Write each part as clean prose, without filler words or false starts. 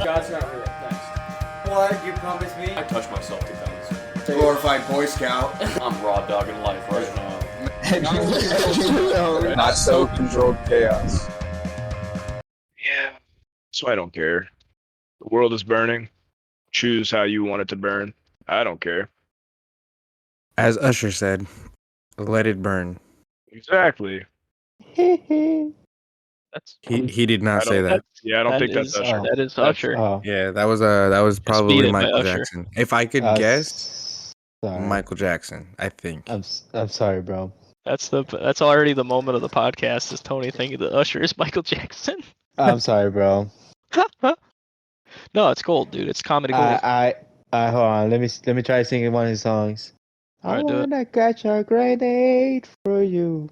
God's not real. Thanks. What? You promised me? I touch myself to guns. Glorified Boy Scout. I'm raw dogging life right now. Not so controlled chaos. Yeah. So I don't care. The world is burning. Choose how you want it to burn. I don't care. As Usher said, let it burn. Exactly. That's He did not I say don't- that. Yeah, I don't that think that's is- Usher. That is Usher. Yeah, that was probably beat it by Michael Usher. Jackson. If I could guess, Sorry. Michael Jackson, I think. I'm sorry, bro. That's already the moment of the podcast is Tony thinking that Usher is Michael Jackson. I'm sorry, bro. No, it's gold, dude. It's comedy gold. I hold on. Let me try singing one of his songs. I Alright, do it. wanna catch a grenade for you.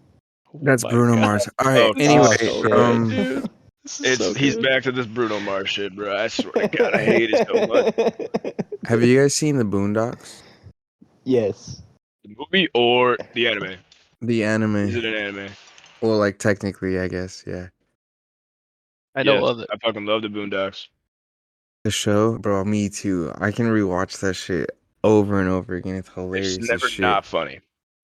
That's my Bruno God. Mars. All right. Oh, Anyway, so good, dude. This is so He's good. back to this Bruno Mars shit, bro. I swear to God, I hate it so much. have you guys seen the Boondocks? Yes. The movie or the anime? The Is anime. it an anime? Well, like technically, I guess. Yeah. I know Yes, of it. I fucking love the Boondocks. The show, bro. Me too. I can rewatch that shit over and over again. It's hilarious It's as never shit. not funny.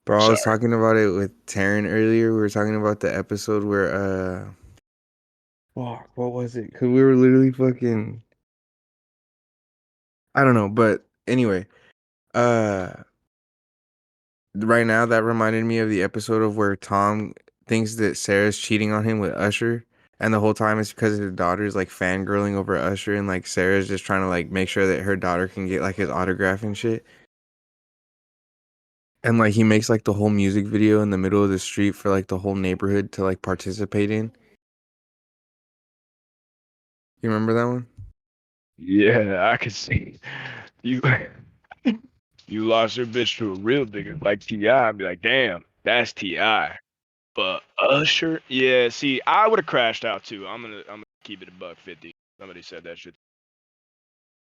Bro, I was Sorry. talking about it with Taryn earlier. We were talking about the episode where fuck, what was it? Cause we were literally fucking I don't know, but anyway, right now that reminded me of the episode of where Tom thinks that Sarah's cheating on him with Usher, and the whole time it's because his daughter's like fangirling over Usher, and like Sarah's just trying to like make sure that her daughter can get like his autograph and shit. And like he makes like the whole music video in the middle of the street for like the whole neighborhood to like participate in. You remember that one? Yeah, I can see you. You lost your bitch to a real nigga like T.I. I'd be like, damn, that's T.I. But Usher, yeah. See, I would have crashed out too. I'm gonna keep it $1.50. Somebody said that shit.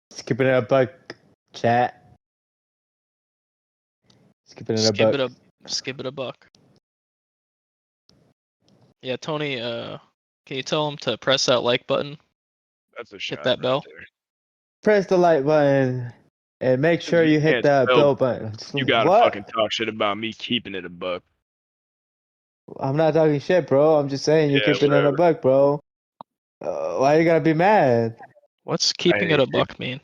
Skipping it a buck, chat. Skipping it a buck. Skip it a buck. Yeah, Tony. Can you tell him to press that like button? That's a shot. that bell. there. Press the like button and make sure you hit can't the spell- bell button. You gotta What? fucking talk shit about me keeping it $1. I'm not talking shit, bro. I'm just saying you're Yeah, keeping it a whatever. buck, bro. Why you gotta be mad? What's keeping it a buck mean?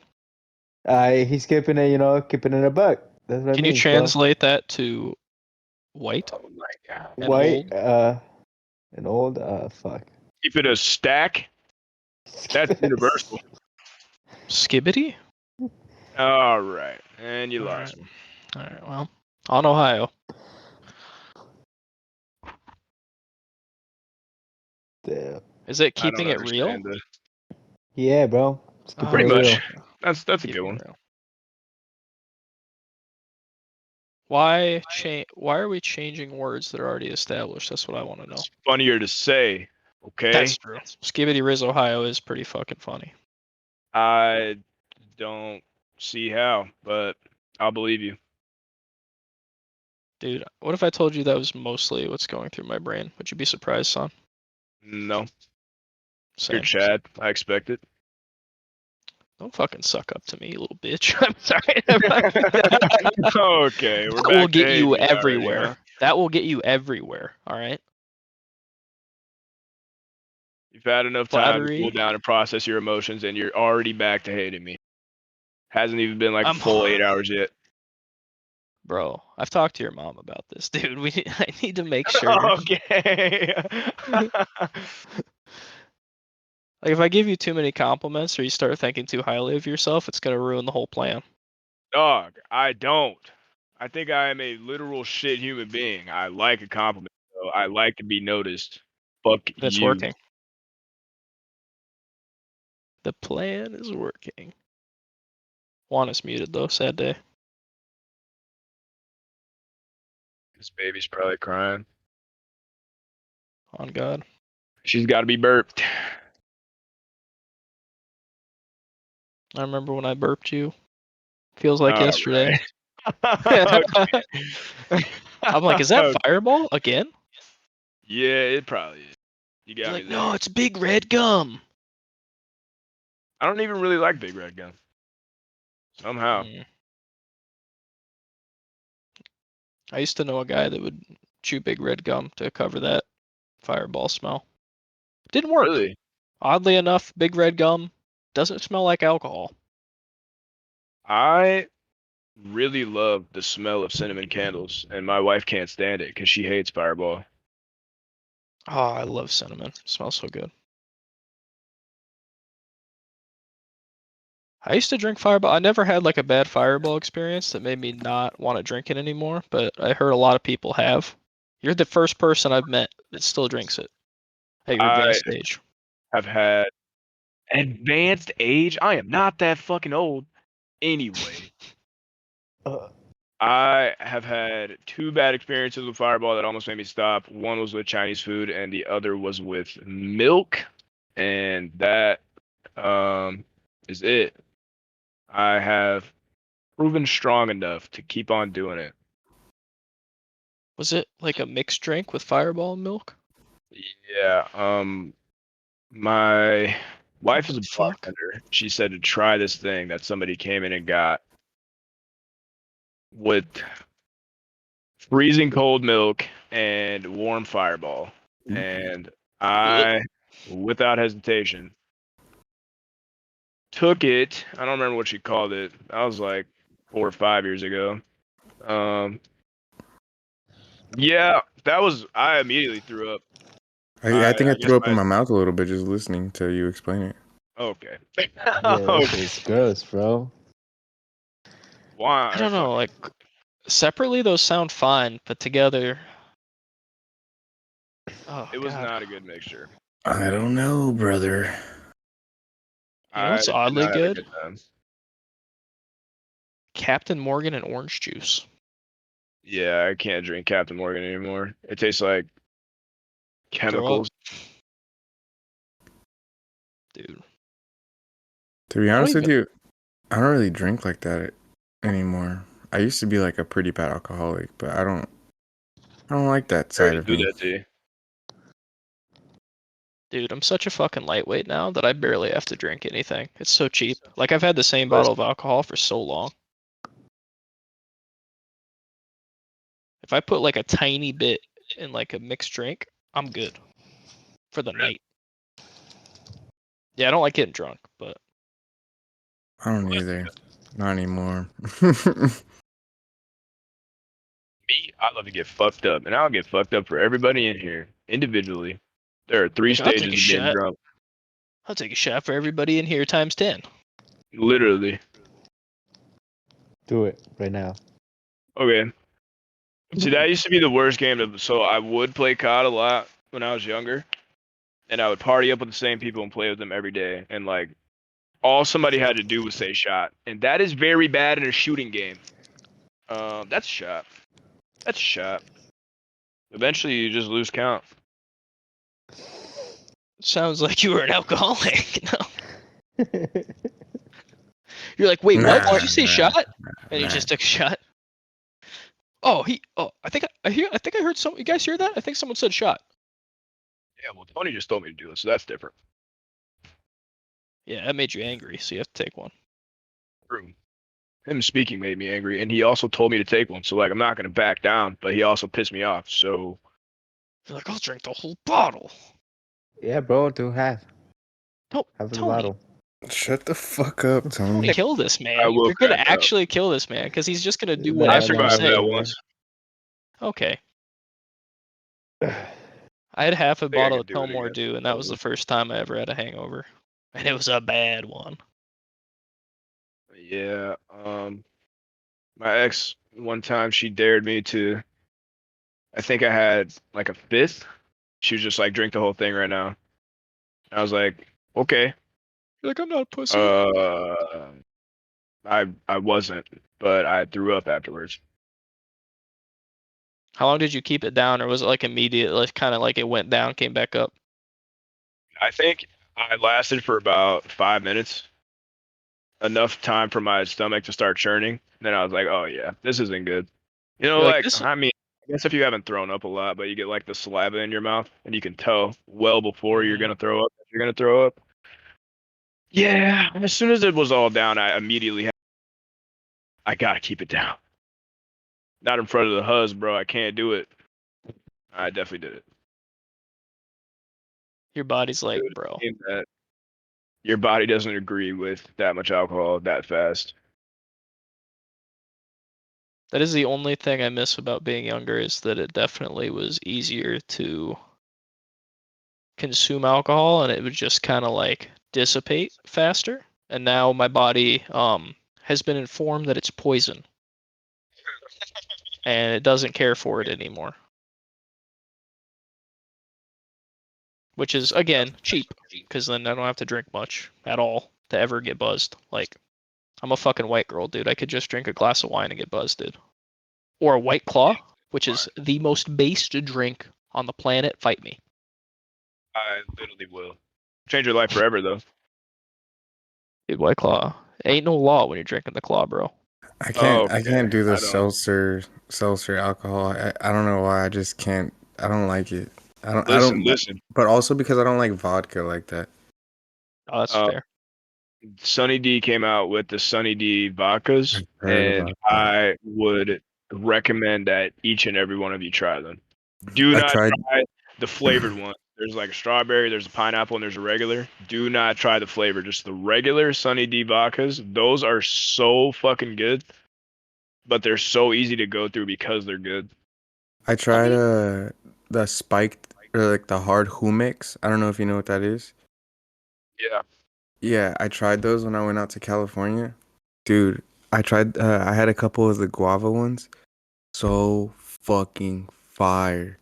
He's keeping it, keeping it a buck. That's what Can it you means, bro. translate that to white? Oh my God. and White, old? and old, fuck. Keep it a stack. That's universal. Skibbity? All right, and you lost. All right. Well, on Ohio. Damn. Is it I don't keeping it real? understand the- Yeah, bro. It's keeping Pretty it much. real. That's a Keeping good it one. real. Why are we changing words that are already established? That's what I want to know. It's funnier to say. Okay. That's true. Skibbity Riz Ohio is pretty fucking funny. I don't see how, but I'll believe you. Dude, what if I told you that was mostly what's going through my brain? Would you be surprised, son? No, Same. you're Chad. I expect it. Don't fucking suck up to me, you little bitch. I'm sorry. Okay, we're That back will to get you hating already, everywhere. huh? That will get you everywhere. All right. You've had enough time to Flattery. cool down and process your emotions, and you're already back to hating me. Hasn't even been like a I'm- full 8 hours yet. Bro, I've talked to your mom about this, dude. I need to make sure. Okay. Like, if I give you too many compliments or you start thinking too highly of yourself, it's gonna ruin the whole plan. Dog, I don't. I think I am a literal shit human being. I like a compliment, though. I like to be noticed. Fuck It's you. working. The plan is working. Juan is muted though. Sad day. This baby's probably crying. On God. She's got to be burped. I remember when I burped you. Feels like All yesterday. right. I'm like, is that Okay. Fireball again? Yeah, it probably is. You You're got like, me no, there. it's Big Red Gum. I don't even really like Big Red Gum. Somehow. Mm. I used to know a guy that would chew Big Red Gum to cover that fireball smell. Didn't work. Really? Oddly enough, Big Red Gum doesn't smell like alcohol. I really love the smell of cinnamon candles, and my wife can't stand it because she hates Fireball. Oh, I love cinnamon. It smells so good. I used to drink Fireball. I never had like a bad Fireball experience that made me not want to drink it anymore, but I heard a lot of people have. You're the first person I've met that still drinks it at your I advanced age. have had advanced age. I am not that fucking old. Anyway, I have had 2 bad experiences with Fireball that almost made me stop. One was with Chinese food, and the other was with milk, and that is it. I have proven strong enough to keep on doing it. Was it like a mixed drink with Fireball and milk? Yeah. My wife is The a fuck? bartender. She said to try this thing that somebody came in and got with freezing cold milk and warm Fireball. And I, without hesitation, took it. I don't remember what she called it. That was like 4 or 5 years ago. Yeah, that was. I immediately threw up. I think I I guess threw up in my. my mouth a little bit just listening to you explain it. Okay. Yeah, that shit is gross, bro. Why? I don't know. Like separately, those sound fine, but together, oh It was god. not a good mixture. I don't know, brother. You know I what's did oddly not have a good? good time. Captain Morgan and orange juice. Yeah, I can't drink Captain Morgan anymore. It tastes like Throw up, chemicals. dude. To be I don't honest with even. you, I don't really drink like that anymore. I used to be like a pretty bad alcoholic, but I don't like that Sorry side to of do me. that to you. Dude, I'm such a fucking lightweight now that I barely have to drink anything. It's so cheap. Like I've had the same bottle of alcohol for so long. If I put like a tiny bit in like a mixed drink, I'm good for the night. Yeah, I don't like getting drunk, but I don't either. Not anymore. Me, I love to get fucked up, and I'll get fucked up for everybody in here individually. There are 3 like I'll take stages a of being shot. drunk. I'll take a shot for everybody in here times 10. Literally. Do it right now. Okay. See, that used to be the worst game to. So I would play COD a lot when I was younger, and I would party up with the same people and play with them every day. And like, all somebody had to do was say shot, and that is very bad in a shooting game. That's a shot. That's a shot. Eventually, you just lose count. Sounds like you were an alcoholic. No. You're like, wait, what? Nah, Did you say nah, shot? And you nah. just took a shot. Oh, I think I heard some. You guys hear that? I think someone said shot. Yeah, well, Tony just told me to do it, so that's different. Yeah, that made you angry, so you have to take one. True. Him speaking made me angry, and he also told me to take one. So like, I'm not gonna back down, but he also pissed me off. So You're like, I'll drink the whole bottle. Yeah, bro, do half. No, Half of the Tony, bottle. Shut the fuck up, Tony. kill this man. I will You're gonna crack up. actually kill this man because he's just gonna do Nah, I whatever you survived say. that once. Okay. I had half a think I bottle could of do it Tulmore again. Dew, and that was the first time I ever had a hangover, and it was a bad one. Yeah. My ex one time she dared me to. I think I had like a fifth. She was just like, drink the whole thing right now. I was like, okay. You're like, I'm not a pussy. I wasn't, but I threw up afterwards. How long did you keep it down, or was it like immediate, like kind of like it went down, came back up? I think I lasted for about 5 minutes, enough time for my stomach to start churning. Then I was like, oh yeah, this isn't good. You know, You're like like this. I mean, guess if you haven't thrown up a lot, but you get like the saliva in your mouth, and you can tell well before you're gonna throw up. If you're gonna throw up. Yeah, as soon as it was all down, I immediately I gotta keep it down. Not in front of the huz, bro. I can't do it. I definitely did it. Your body's like, Dude, bro. that your body doesn't agree with that much alcohol that fast. That is the only thing I miss about being younger is that it definitely was easier to consume alcohol and it would just kind of like dissipate faster. And now my body has been informed that it's poison and it doesn't care for it anymore. Which is again cheap because then I don't have to drink much at all to ever get buzzed. Like I'm a fucking white girl, dude. I could just drink a glass of wine and get buzzed, dude. Or a White Claw, which is the most based drink on the planet. Fight me. I literally will change your life forever, though. Dude, White Claw. Ain't no law when you're drinking the claw, bro. I can't. I Okay, can't do the I don't. seltzer alcohol. I don't know why. I just can't. I don't like it. I don't. I Listen, don't. listen. But also because I don't like vodka like that. Oh, that's Uh, fair. Sunny D came out with the Sunny D vodkas, I've heard and about that. I would recommend that each and every one of you try them. Do I not tried. try the flavored one. There's like a strawberry, there's a pineapple, and there's a regular. Do not try the flavor. Just the regular Sunny D vodkas. Those are so fucking good, but they're so easy to go through because they're good. I tried the spiked or like the hard humix. I don't know if you know what that is. Yeah. Yeah, I tried those when I went out to California. Dude, I tried. I had a couple of the guava ones. So fucking fire.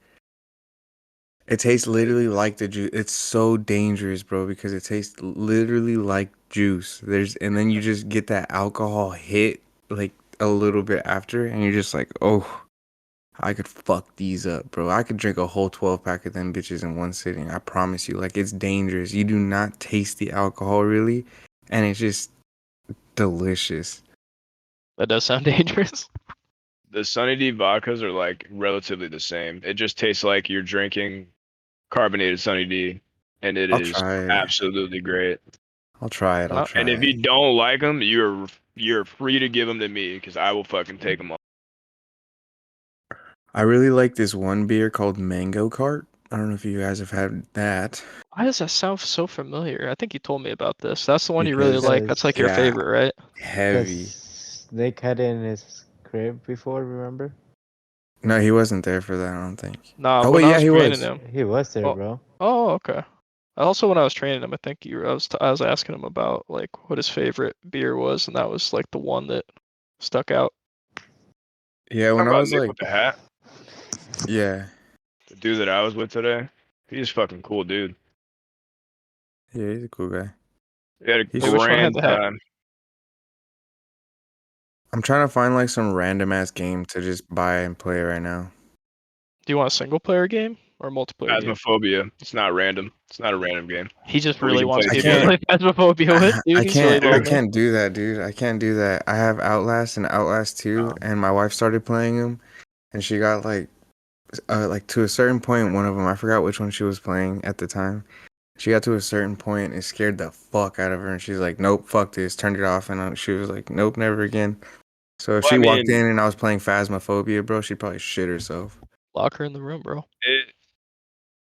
It tastes literally like the juice. It's so dangerous, bro, because it tastes literally like juice. And then you just get that alcohol hit like a little bit after, and you're just like, oh, I could fuck these up, bro. I could drink a whole 12 pack of them bitches in one sitting. I promise you. Like, it's dangerous. You do not taste the alcohol really, and it's just delicious. That does sound dangerous. The Sunny D vodkas are like relatively the same. It just tastes like you're drinking carbonated Sunny D, and it I'll is try it. absolutely great. I'll try it. I'll Not- try And if it. you don't like them, you're free to give them to me because I will fucking take them all. I really like this one beer called Mango Cart. I don't know if you guys have had that. Why does that sound so familiar? I think you told me about this. That's the one you really Because, like. That's like your yeah, favorite, right? heavy. Because Nick had it in his crib before, remember? No, he wasn't there for that, I don't think. Nah, Oh, when wait, I yeah, was he training was. him. He was there, Oh. bro. Oh, okay. Also, when I was training him, I think I was asking him about like what his favorite beer was, and that was like the one that stuck out. Yeah, Talking when I about was Nick like, with the hat, yeah, the dude that I was with today, he's a fucking cool dude. yeah, he's a cool guy. We had a He's- Wait, which one had grand the hat? time. I'm trying to find like some random ass game to just buy and play right now. Do you want a single player game or a multiplayer game? Phasmophobia. It's not random. It's not a random game. He just But we really can wants play people to together. play Phasmophobia with, dude. I He's really can't. I lonely. can't do that, dude. I can't do that. I have Outlast and Outlast 2, and my wife started playing them, and she got like to a certain point. One of them, I forgot which one she was playing at the time. She got to a certain point, and it scared the fuck out of her, and she's like, "Nope, fuck this," turned it off, and she was like, "Nope, never again." So if Well, she I walked mean, in and I was playing Phasmophobia, bro, she'd probably shit herself. Lock her in the room, bro.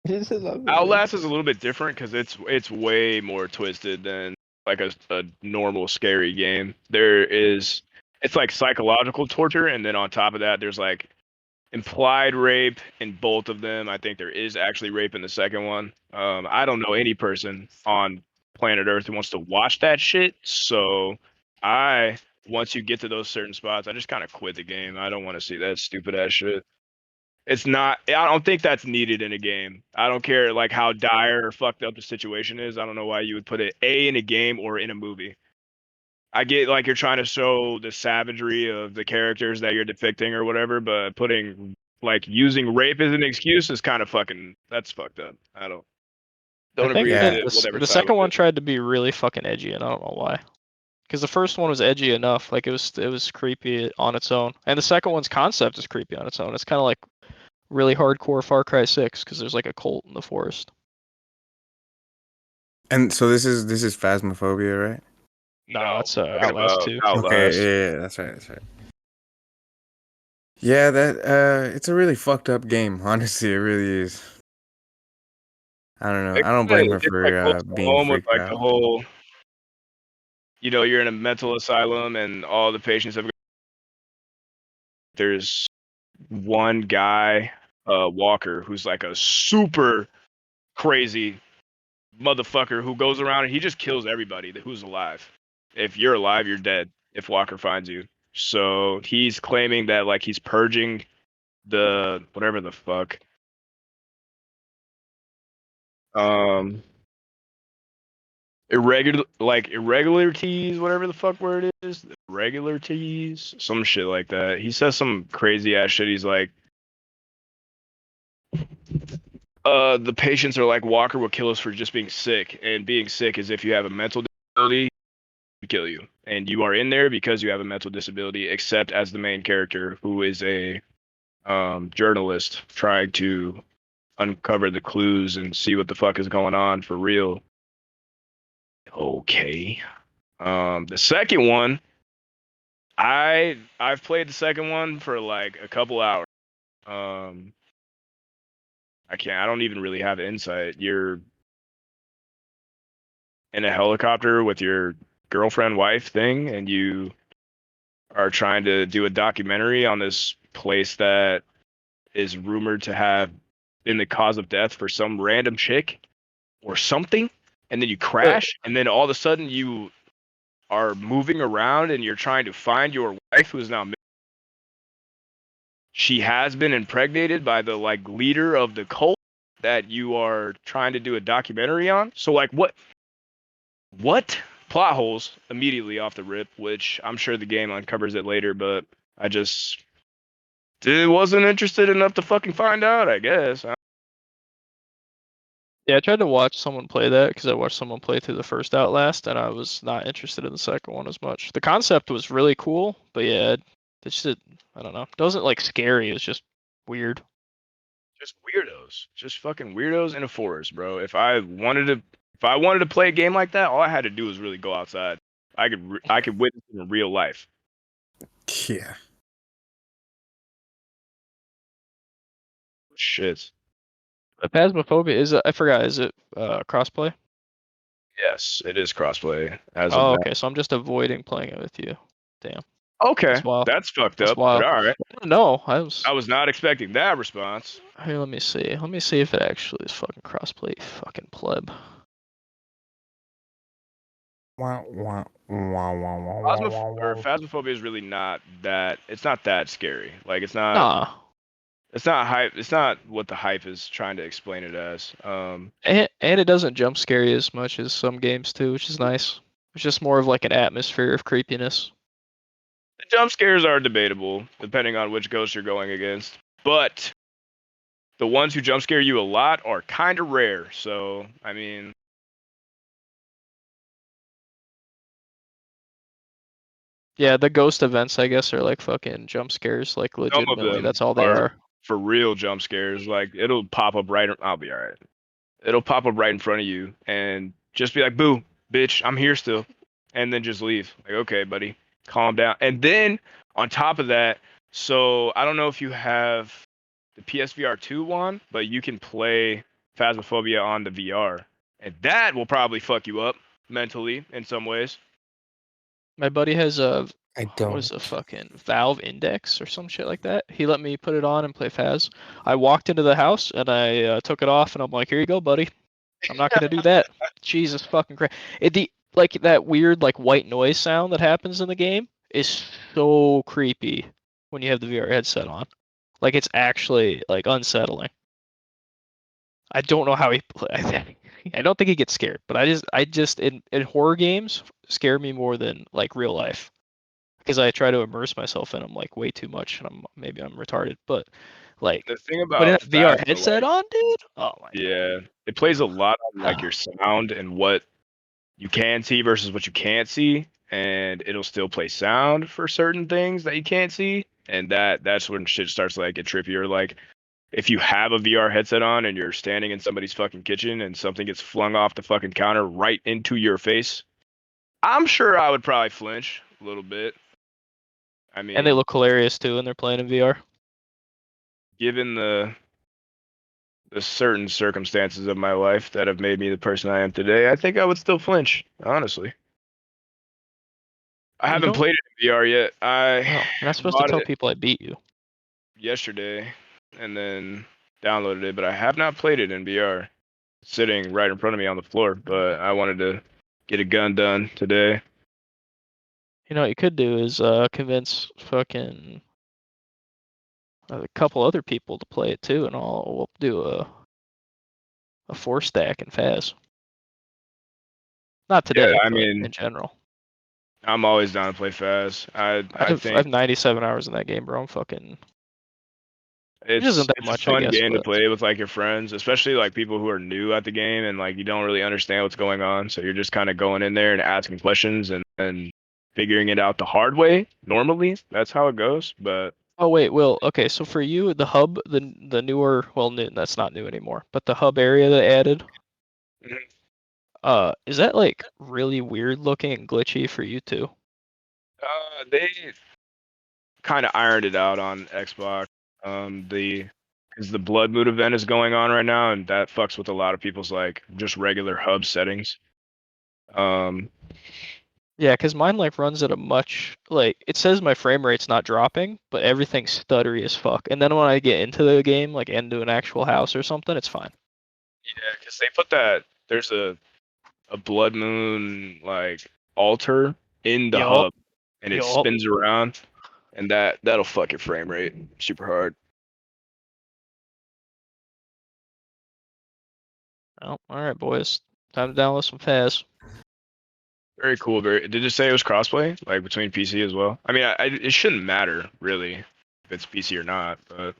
He just love it. Outlast is a little bit different because it's way more twisted than like a normal scary game. It's like psychological torture, and then on top of that, there's like implied rape in both of them. I think there is actually rape in the second one. I don't know any person on planet Earth who wants to watch that shit. So once you get to those certain spots, I just kind of quit the game. I don't want to see that stupid ass shit. It's not. I don't think that's needed in a game. I don't care like how dire or fucked up the situation is. I don't know why you would put it in a game or in a movie. I get like you're trying to show the savagery of the characters that you're depicting or whatever, but putting like using rape as an excuse is kind of that's fucked up. I don't I think agree Yeah. with it. We'll never the side second with one it. tried to be really fucking edgy, and I don't know why. Because the first one was edgy enough, like it was creepy on its own, and the second one's concept is creepy on its own. It's kind of like really hardcore Far Cry 6 because there's like a cult in the forest. And so this is Phasmophobia, right? No, it's talking Outlast about 2. Outlast. Okay, yeah, that's right, that's right. Yeah, that it's a really fucked up game. Honestly, it really is. I don't know. I don't blame her It's like for close to being home with freaked like the out. whole, you're in a mental asylum and all the patients have. There's one guy, Walker, who's like a super crazy motherfucker who goes around and he just kills everybody who's alive. If you're alive, you're dead. If Walker finds you, so he's claiming that like he's purging the whatever the fuck. Um, irregularities, whatever the fuck word is, irregularities, some shit like that. He says some crazy ass shit. He's like, the patients are like, Walker will kill us for just being sick, and being sick is if you have a mental disability, we kill you, and you are in there because you have a mental disability. Except as the main character, who is a journalist trying to uncover the clues and see what the fuck is going on for real. Okay. The second one, I've played the second one for like a couple hours. I don't even really have insight. You're in a helicopter with your girlfriend wife thing and you are trying to do a documentary on this place that is rumored to have been the cause of death for some random chick or something, and then you crash and then all of a sudden you are moving around and you're trying to find your wife who's now she has been impregnated by the like leader of the cult that you are trying to do a documentary on. So like what plot holes immediately off the rip, which I'm sure the game uncovers it later, but I just wasn't interested enough to fucking find out, I guess. Yeah, I tried to watch someone play that because I watched someone play through the first Outlast, and I was not interested in the second one as much. The concept was really cool, but yeah, it's just I don't know. It wasn't like scary. It was just weird. Just weirdos, just fucking weirdos in a forest, bro. If I wanted to play a game like that, all I had to do was really go outside. I could witness it in real life. Yeah. Shit. But Phasmophobia I forgot. Is it crossplay? Yes, it is crossplay as of Oh, now. okay. So I'm just avoiding playing it with you. Damn. Okay, That's wild. that's fucked That's up, but wild. all right. No, I was. I was not expecting that response. Here, let me see. Let me see if it actually is fucking crossplay. Fucking pleb. Phasmophobia is really not that. It's not that scary. Like it's not. Nah. It's not hype. It's not what the hype is trying to explain it as. And it doesn't jump scare you as much as some games too, which is nice. It's just more of like an atmosphere of creepiness. The jump scares are debatable depending on which ghost you're going against, but the ones who jump scare you a lot are kind of rare. So I mean, Yeah, the ghost events, I guess, are like fucking jump scares. Like some of legitimately, them that's all they are are. for real jump scares. Like it'll pop up right. I'll be all right. It'll pop up right in front of you and just be like, "Boo, bitch, I'm here still," and then just leave. Like, okay, buddy, calm down. And then on top of that, so I don't know if you have the PSVR 2 one, but you can play Phasmophobia on the VR, and that will probably fuck you up mentally in some ways. My buddy has a I what is a fucking Valve Index or some shit like that. He let me put it on and play Phas. I walked into the house and I took it off and I'm like, here you go, buddy. I'm not gonna do that. Jesus fucking Christ! The like that weird like white noise sound that happens in the game is so creepy when you have the VR headset on. Like it's actually like unsettling. I don't know how he play. I don't think he gets scared, but I just in horror games scare me more than like real life because I try to immerse myself in them like way too much, and maybe I'm retarded, but like The thing putting a about VR Phasmo, headset like, on, dude. Oh my yeah, it plays a lot on like your sound and what you can see versus what you can't see. and it'll still play sound for certain things that you can't see, and that's when shit starts to like get trippier. Like if you have a VR headset on and you're standing in somebody's fucking kitchen and something gets flung off the fucking counter right into your face, I'm sure I would probably flinch a little bit. I mean, And they look hilarious too when they're playing in VR. given the certain circumstances of my life that have made me the person I am today, I think I would still flinch, honestly. I You haven't don't. played it in VR yet. No, I you're not supposed to bought tell it people I beat you. yesterday and then downloaded it, but I have not played it in VR. It's sitting right in front of me on the floor, but I wanted to get a gun done today. You know what you could do is convince fucking a couple other people to play it too, and we'll do a 4-stack in Faz. Not Yeah, today, I but mean, in general. I'm always down to play fast. I I think have 97 hours in that game, bro. I'm fucking. Which it's isn't that it's a much, I fun guess, game to but play with like your friends, especially like people who are new at the game and like you don't really understand what's going on. So you're just kind of going in there and asking questions and figuring it out the hard way. Normally, that's how it goes. But oh wait, Will. Okay, so for you, the hub, the newer, well, new, that's not new anymore, but the hub area they added, Mhm. is that like really weird looking and glitchy for you too? they kind of ironed it out on Xbox. The because the Blood Moon event is going on right now, and that fucks with a lot of people's like just regular hub settings. Um, Yeah, because mine like runs at a much like it says my frame rate's not dropping, but everything's stuttery as fuck. And then when I get into the game, like into an actual house or something, it's fine. yeah, because they put that there's a Blood Moon like altar in the Yup, hub, and it yup. spins around, and that'll fuck your frame rate super hard. Oh, all right, boys. Time to download some Faz. Very cool. Very. Did it say it was crossplay like between PC as well? I mean, it shouldn't matter really if it's PC or not, but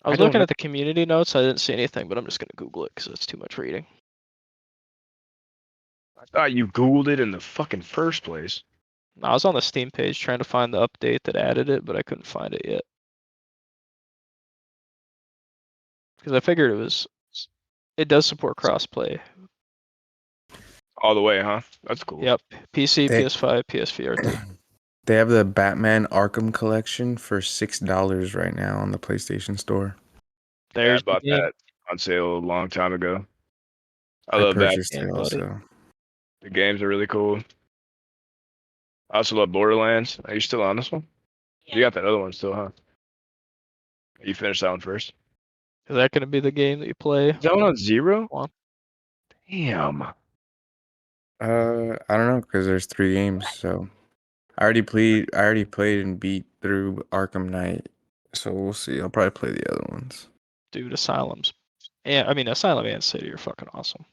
I I was don't looking know. at the community notes. I didn't see anything, but I'm just gonna Google it because it's too much reading. I thought you Googled it in the fucking first place. I was on the Steam page trying to find the update that added it, but I couldn't find it yet. Because I figured it does support crossplay. All the way, huh? That's cool. Yep, PC, They PS5, PSVR 2. they have the Batman Arkham collection for $6 right now on the PlayStation Store. Yeah, I There's the bought game. that on sale a long time ago. I I love that. purchased it Game, buddy. also. The games are really cool. I also love Borderlands. Are you still on this one? You got that other one still, huh? You finished that one first. Is that gonna be the game that you play? Is that one on zero? One. Damn. I don't know because there's 3 games, so I already played and beat through Arkham Knight, so we'll see. I'll probably play the other ones. Dude, Asylums. Yeah, I mean Asylum and City are fucking awesome.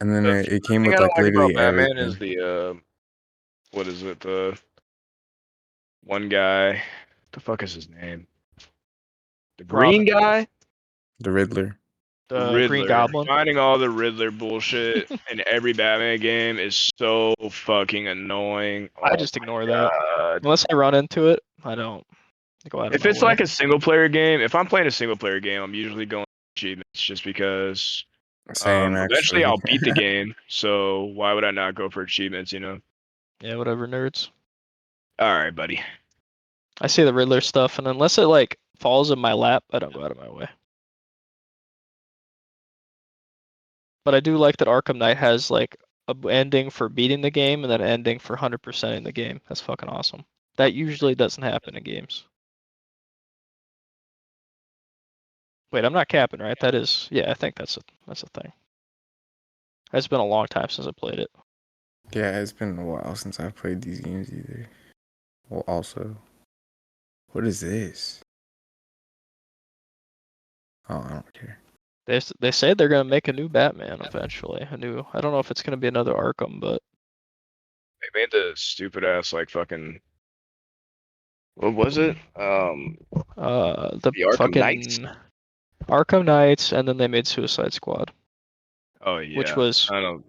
And then The it came thing with I don't like like about literally Batman is everything. the what is it? The one guy. The fuck is his name? The green Robin, guy? The Riddler. the Green Riddler. Goblin. Finding all the Riddler bullshit in every Batman game is so fucking annoying. I Oh just my ignore that. god. Unless I run into it, I don't go out of If my it's way. like a single player game, if I'm playing a single player game, I'm usually going achievements just because Same eventually actually. I'll beat the game. So why would I not go for achievements, you know? Yeah, whatever, nerds. All right, buddy. I see the Riddler stuff, and unless it like falls in my lap, I don't go out of my way. But I do like that Arkham Knight has like a ending for beating the game and then an ending for 100% in the game. That's fucking awesome. That usually doesn't happen in games. Wait, I'm not capping, right? That is, yeah, I think that's a thing. It's been a long time since I played it. Yeah, it's been a while since I've played these games either. Well, also, what is this? Oh, I don't care. They say they're gonna make a new Batman eventually. I don't know if it's gonna be another Arkham, but They made the stupid ass like fucking what was it? the The Arkham Knights. fucking Arkham Knights, and then they made Suicide Squad, Oh which yeah. was I don't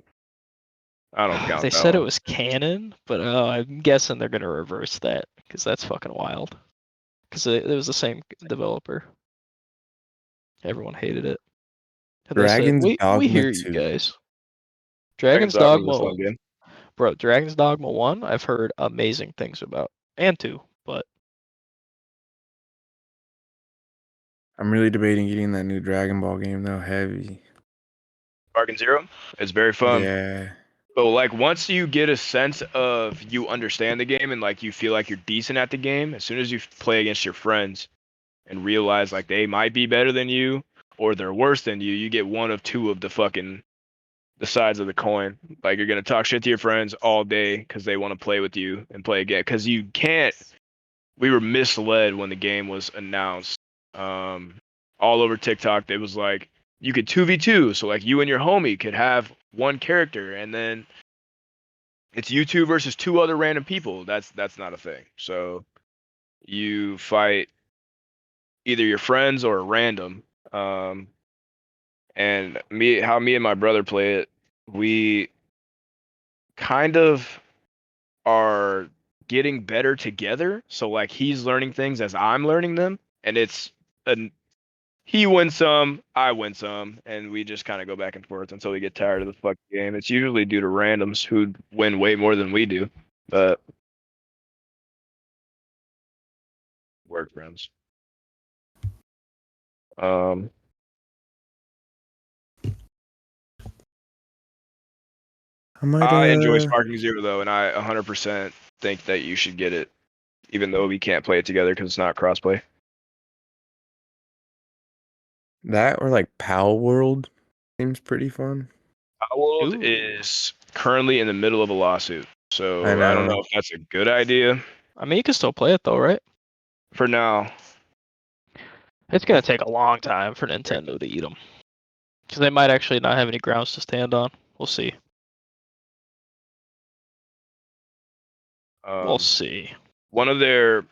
I don't count They that said it one. was canon, but I'm guessing they're gonna reverse that because that's fucking wild. Because it was the same developer. Everyone hated it. And they said, Dragon's we Dogma hear you 2. guys. Dragon's Dragon's Dogma was a Dogma, fun game. bro. Dragon's Dogma 1, I've heard amazing things about, and 2, but I'm really debating getting that new Dragon Ball game though. Heavy. Arkin Zero. It's very fun. Yeah. But like once you get a sense of you understand the game and like you feel like you're decent at the game, as soon as you play against your friends and realize like they might be better than you or they're worse than you get one of two of the sides of the coin. Like you're gonna talk shit to your friends all day because they want to play with you and play again. Because you can't. We were misled when the game was announced. All over TikTok, it was like you could 2v2, so like you and your homie could have one character, and then it's you two versus two other random people. That's not a thing. So you fight either your friends or a random. And how me and my brother play it, we kind of are getting better together. So like he's learning things as I'm learning them, and it's an he wins some, I win some, and we just kind of go back and forth until we get tired of the fucking game. It's usually due to randoms who win way more than we do, but work friends. Um, I might I enjoy Sparking Zero though, and I 100% think that you should get it, even though we can't play it together because it's not crossplay. that or like Pal World seems pretty fun. Our World Ooh. is currently in the middle of a lawsuit, so I I don't know. know if that's a good idea I mean, you can still play it though, right? for now. It's gonna take a long time for Nintendo to eat them, because they might actually not have any grounds to stand on. We'll see. We'll see. One of their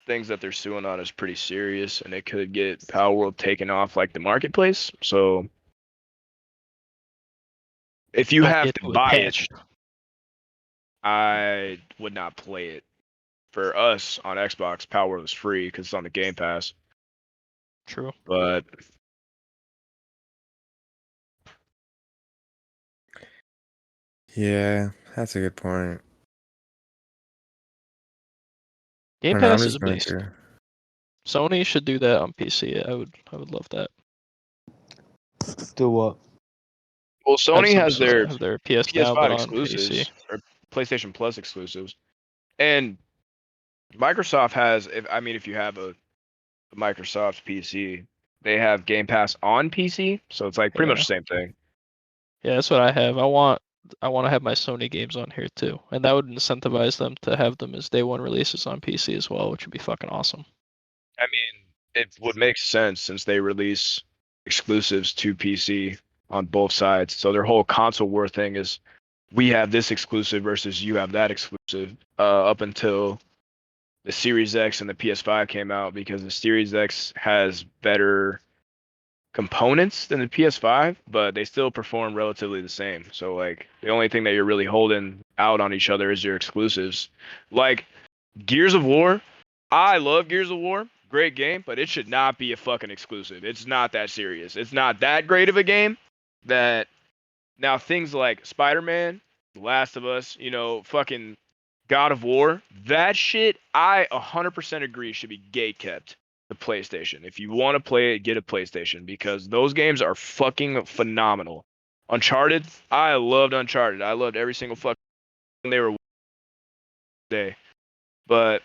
things that they're suing on is pretty serious, and it could get Power World taken off like the marketplace. So if you Don't have get to too buy it, attached. I would not play it. For us on Xbox, Power World is free because it's on the Game Pass. True. But Yeah, that's a good point. Game I know, I'm Pass is just a going beast. to. Sony should do that on PC. I would love that. Do what? well, Sony has their have their PS Now, PS5 but on PC. exclusives or PlayStation Plus exclusives, and Microsoft has. If you have a Microsoft PC, they have Game Pass on PC, so it's like pretty much Yeah. the same thing. Yeah, that's what I have. I want to have my Sony games on here too, and that would incentivize them to have them as day one releases on PC as well, which would be fucking awesome. I mean, it would make sense since they release exclusives to PC on both sides. So their whole console war thing is we have this exclusive versus you have that exclusive up until the Series X and the PS5 came out because the Series X has better components than the PS5, but they still perform relatively the same. So like the only thing that you're really holding out on each other is your exclusives. Like Gears of War, I love Gears of War. Great game, but it should not be a fucking exclusive. It's not that serious. It's not that great of a game that now things like Spider-Man, The Last of Us, fucking God of War, that shit, I 100% agree should be gate kept the PlayStation. If you want to play it, get a PlayStation because those games are fucking phenomenal. Uncharted, I loved Uncharted. I loved every single fucking they were day. But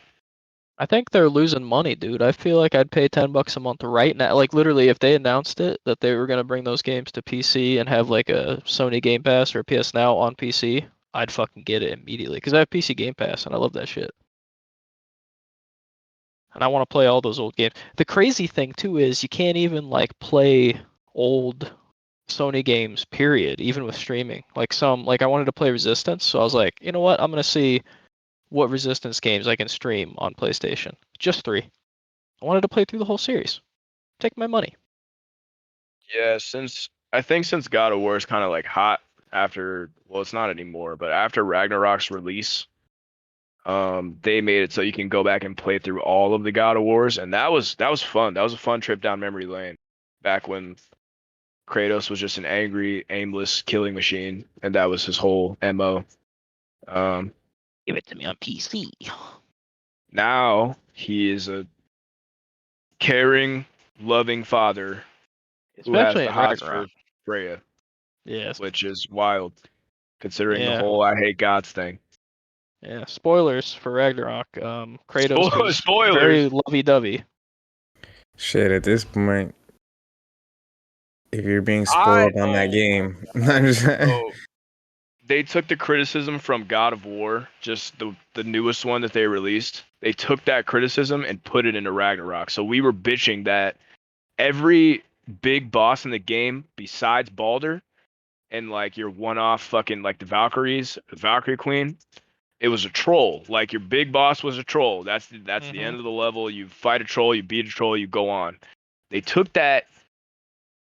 I think they're losing money, dude. I feel like I'd pay $10 a month right now. Like literally, if they announced it that they were gonna bring those games to PC and have like a Sony Game Pass or a PS Now on PC, I'd fucking get it immediately because I have PC Game Pass and I love that shit. And I want to play all those old games. The crazy thing too is you can't even like play old Sony games, period, even with streaming. Like I wanted to play Resistance, so I was like, you know what? I'm gonna see what Resistance games I can stream on PlayStation. Just 3. I wanted to play through the whole series. Take my money. yeah, since I think since God of War is kind of like hot after, well, it's not anymore, but after Ragnarok's release, they made it so you can go back and play through all of the God of Wars, and that was fun. That was a fun trip down memory lane, back when Kratos was just an angry, aimless killing machine, and that was his whole MO. Um, Give it to me on PC. Now he is a caring, loving father who has Especially the in hots for Ragnarok. Freya, Yes. which is wild considering the Yeah. whole I hate gods thing. Yeah. Spoilers for Ragnarok. Kratos was Spoilers. very lovey-dovey. Shit, at this point, if you're being I spoiled on that game, I'm just so they took the criticism from God of War, just the newest one that they released. They took that criticism and put it into Ragnarok. So we were bitching that every big boss in the game besides Baldur and like your one-off fucking like the Valkyries, the Valkyrie Queen, it was a troll. Like your big boss was a troll. That's the end of the level. You fight a troll, you beat a troll, you go on. They took that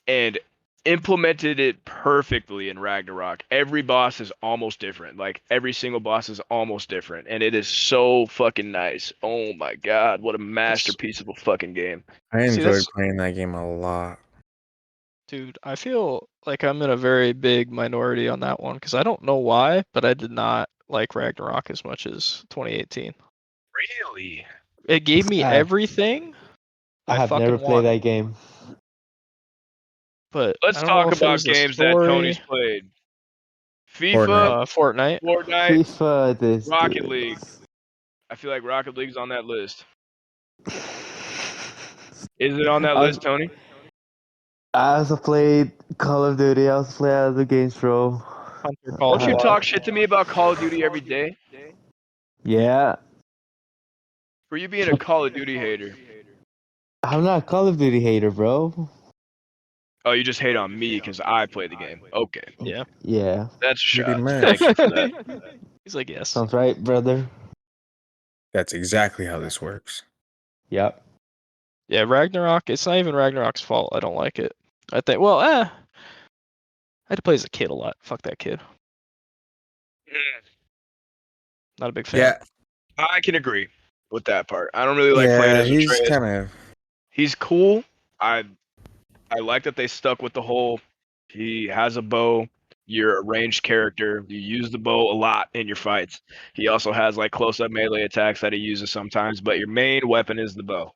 and implemented it perfectly in Ragnarok. Every boss is almost different. Like every single boss is almost different, and it is so fucking nice. Oh my god, what a masterpiece of a fucking game. I See, enjoyed that's playing that game a lot. dude. I feel like I'm in a very big minority on that one because I don't know why, but I did not like Ragnarok as much as 2018. Really? It gave me I everything I I have never fucking played wanted, that game. but I Let's don't know talk if it about was the games that Tony's story. played. Fortnite. FIFA, Fortnite. Fortnite, FIFA, this Rocket dude. League. I feel like Rocket League's on that list. Is it on that I was list, Tony? I also played Call of Duty. I also played other games, bro. Hunter Call of Don't you Duty. talk shit to me about Call of Duty every day? Yeah, For you being a Call of Duty hater. I'm not a Call of Duty hater, bro. Oh, you just hate on me because I play the game. Okay, Yeah. Yeah, that's a Pretty shot. much. Thank you for that. He's like, yes. sounds right, brother. That's exactly how this works. Yep. Yeah, Ragnarok. It's not even Ragnarok's fault. I don't like it. I think. Well, I had to play as a kid a lot. Fuck that kid. Not a big fan. Yeah, I can agree with that part. I don't really like playing yeah, as he's Atreus. kind of. He's cool. I like that they stuck with the whole. He has a bow. You're a ranged character. You use the bow a lot in your fights. He also has like close-up melee attacks that he uses sometimes, but your main weapon is the bow.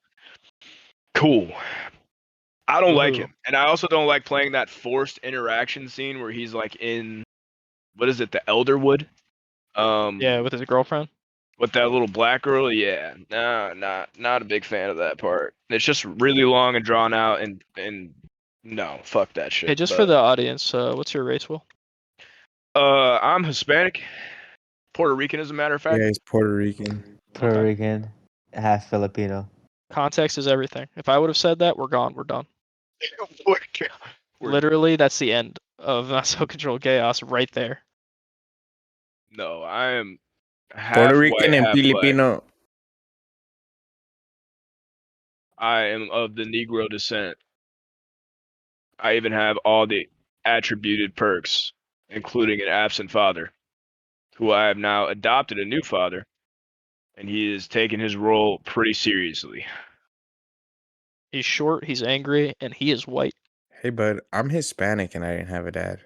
Cool. I don't like Woohoo. him, and I also don't like playing that forced interaction scene where he's like in what is it, the Elderwood? Yeah, with his girlfriend. With that little black girl, yeah, nah, not a big fan of that part. It's just really long and drawn out, and no, fuck that shit. Hey, just for But the audience, what's your race, Will? I'm Hispanic, Puerto Rican, as a matter of Yeah, fact. he's Puerto Rican. Puerto Rican, half Filipino. Context is everything. If I would have said that, we're gone. We're done. We're- Literally, that's the end of Not So Controlled Chaos right there. No, I am half Puerto white, Rican and half black. Filipino. I am of the Negro descent. I even have all the attributed perks, including an absent father, who I have now adopted a new father, and he is taking his role pretty seriously. He's short, he's angry, and he is white. Hey, bud, I'm Hispanic and I didn't have a dad.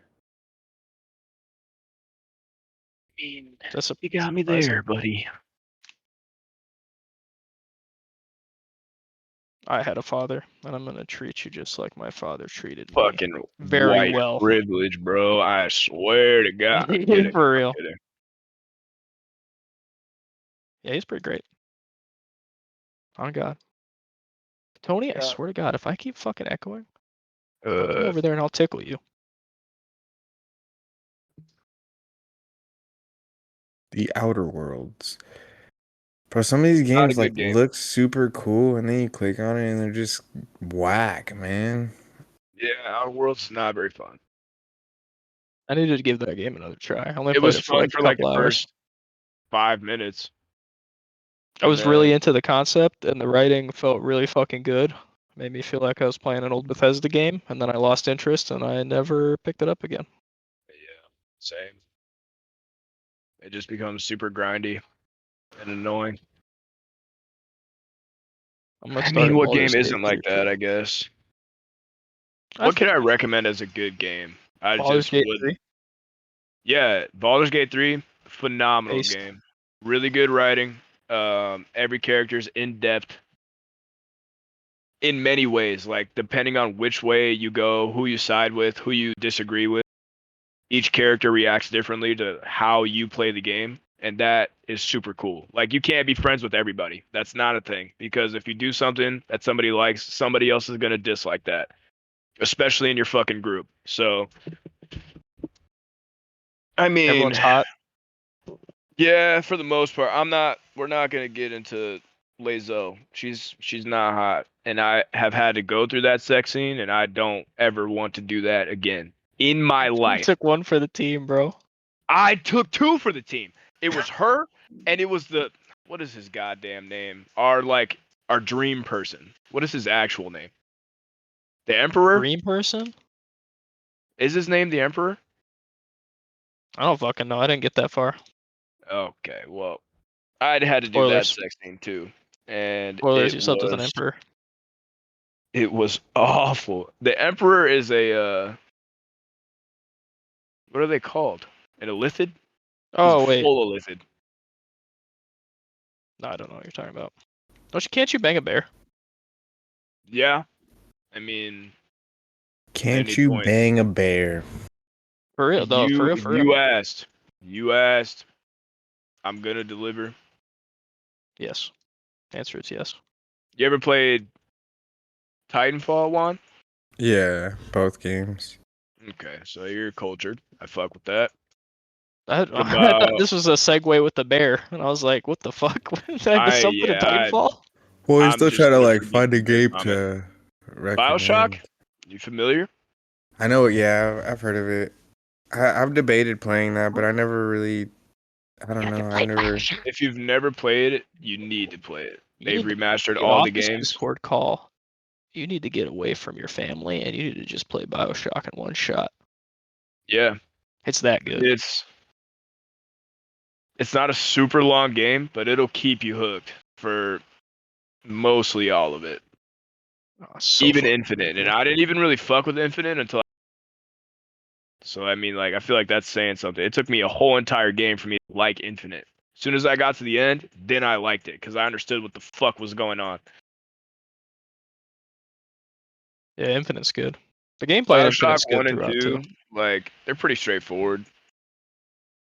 That's You got me surprising. there, buddy. I had a father, and I'm gonna treat you just like my father treated me. Fucking Very white well. privilege, bro. I swear to God. I'm kidding. For I'm real. kidding. Yeah, he's pretty great. On God. Tony, I swear to God, if I keep fucking echoing, I'll come over there and I'll tickle you. The Outer Worlds. Bro, some of these Not a games like good game. look super cool and then you click on it and they're just whack, man. Yeah, Outer Worlds is not very fun. I needed to give that game another try. I only It played was it for fun like for a like couple the hours. first 5 minutes. I was really into the concept, and the writing felt really fucking good. Made me feel like I was playing an old Bethesda game, and then I lost interest, and I never picked it up again. Yeah, same. It just becomes super grindy and annoying. I'm gonna I start mean, what Baldur's game Gate isn't like 3 that? too. I guess. I What can I recommend as a good game? I Baldur's just Gate would. 3. Yeah, Baldur's Gate 3, phenomenal Based. game. Really good writing. Every character's in depth in many ways. Like depending on which way you go, who you side with, who you disagree with, each character reacts differently to how you play the game, and that is super cool. Like you can't be friends with everybody. That's not a thing because if you do something that somebody likes, somebody else is gonna dislike that, especially in your fucking group. So, I mean, Everyone's hot. yeah, for the most part, I'm not. We're not gonna get into Lazo. She's not hot, and I have had to go through that sex scene, and I don't ever want to do that again in my You life. took one for the team, bro. I took two for the team. It was her, and it was the what is his goddamn name? Our dream person. What is his actual name? The Emperor? Green person? Is his name the Emperor? I don't fucking know. I didn't get that far. Okay, well, I'd had to do that Spoilers. sex scene too, and Spoilers. You slept with an emperor. it was awful. The Emperor is a what are they called? An illithid? He's Oh wait. full illithid. No, I don't know what you're talking about. Can't you bang a bear? Yeah, I mean, Can't any you point. bang a bear? For real, though. For real, for real. You asked. I'm gonna deliver. Yes. Answer is yes. You ever played Titanfall 1? Yeah, both games. Okay, so you're cultured. I fuck with that. I What thought about this was a segue with the bear, and I was like, "What the fuck? Did I miss something in Titanfall?" Well, you're I'm still just trying to gonna like forgive find a you that game comment. to BioShock? recommend. You familiar? I know, yeah, I've heard of it. I've debated playing that, but I never really. I don't know. I've never. If you've never played it, you need to play it. You They've need to remastered get all off the this games. Discord call. You need to get away from your family, and you need to just play BioShock in one shot. Yeah, It's that good. it's not a super long game, but it'll keep you hooked for mostly all of it. Oh, so Even fucking Infinite, and addictive. I didn't even really fuck with Infinite until. So I mean, like, I feel like that's saying something. It took me a whole entire game for me to like Infinite. As soon as I got to the end, then I liked it because I understood what the fuck was going on. Yeah, Infinite's good. The gameplay in Bioshock Infinite's good 1 and throughout too. 2, like, they're pretty straightforward.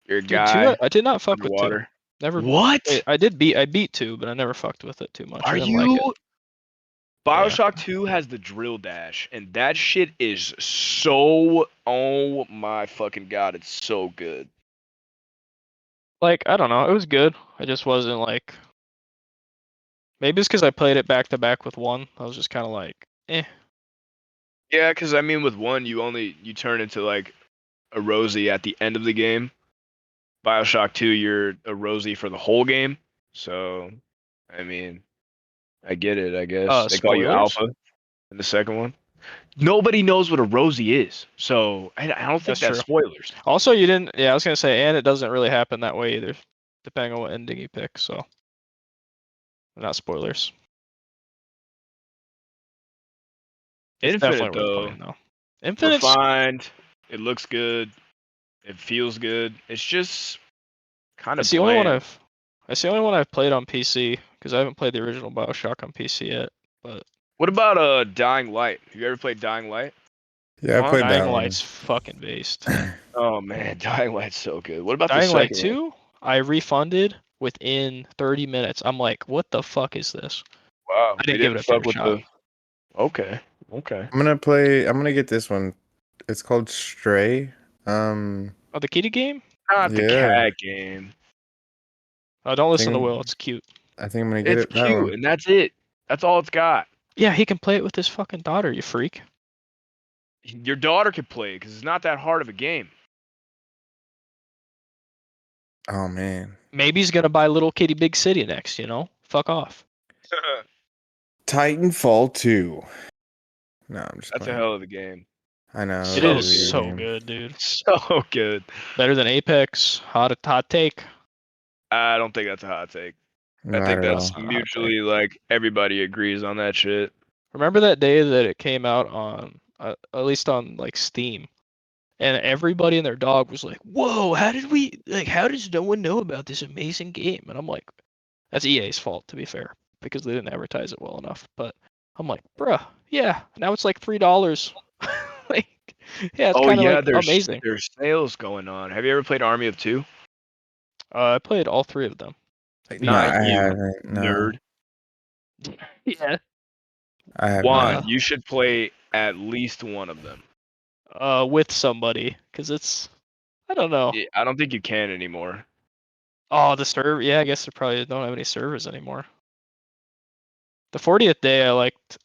You're a Dude, two guy I did not fuck with two. underwater. Never. What? I beat two, but I never fucked with it too much. I Are didn't like it. you? Yeah. Bioshock 2 has the drill dash, and that shit is so. Oh my fucking god, it's so good. Like, I don't know, it was good. I just wasn't like. Maybe it's because I played it back to back with one. I was just kind of like, eh. Yeah, because I mean, with one, you turn into like a Rosie at the end of the game. Bioshock 2, you're a Rosie for the whole game. So, I mean, I get it, I guess. They call you Spoilers? Alpha in the second one. Nobody knows what a Rosie is. So, I don't think That's that's true. spoilers. Also, you didn't. Yeah, I was gonna say, and it doesn't really happen that way either, depending on what ending you pick. So, not spoilers. It's Infinite, definitely worth though, playing though. Infinite's refined. It looks good. It feels good. It's just kind of it's the only one bland. it's the only one I've played on PC because I haven't played the original BioShock on PC yet. But What about Dying Light? Have you ever played Dying Light? Yeah, I Huh? played Dying that one. Light's fucking based. Oh man, Dying Light's so good. What about the Dying Light second one? 2, I refunded within 30 minutes. I'm like, what the fuck is this? Wow, I they didn't give it didn't a fuck fair with shot. the. Okay, okay. I'm gonna get this one. It's called Stray. Um, Oh, the kitty game? Not the yeah. cat game. Oh, don't I listen to think Will. It's cute. I think I'm gonna get It's it that cute, one. and that's it. That's all it's got. Yeah, he can play it with his fucking daughter, you freak. Your daughter could play it because it's not that hard of a game. Oh man. Maybe he's gonna buy Little Kitty Big City next, Fuck off. Titanfall 2. No, I'm just That's a playing. hell of a game. I know. It So is good. so game. good, dude. So good. Better than Apex. Hot take. I don't think that's a hot take. I Not think at that's all. Not a hot mutually like everybody agrees on that shit. Remember that day that it came out on, at least on like Steam, and everybody and their dog was like, "Whoa, how does no one know about this amazing game?" And I'm like, that's EA's fault, to be fair, because they didn't advertise it well enough. But I'm like, bruh, yeah, now it's like $3. Like, yeah, it's Oh kind of yeah, like amazing. there's sales going on. Have you ever played Army of Two? I played all 3 of them. No, Not I you, haven't. No, nerd. Yeah. I have Juan, not. you should play at least one of them. With somebody, because it's, I don't know. Yeah, I don't think you can anymore. Oh, the server. Yeah, I guess they probably don't have any servers anymore. The 40th day I liked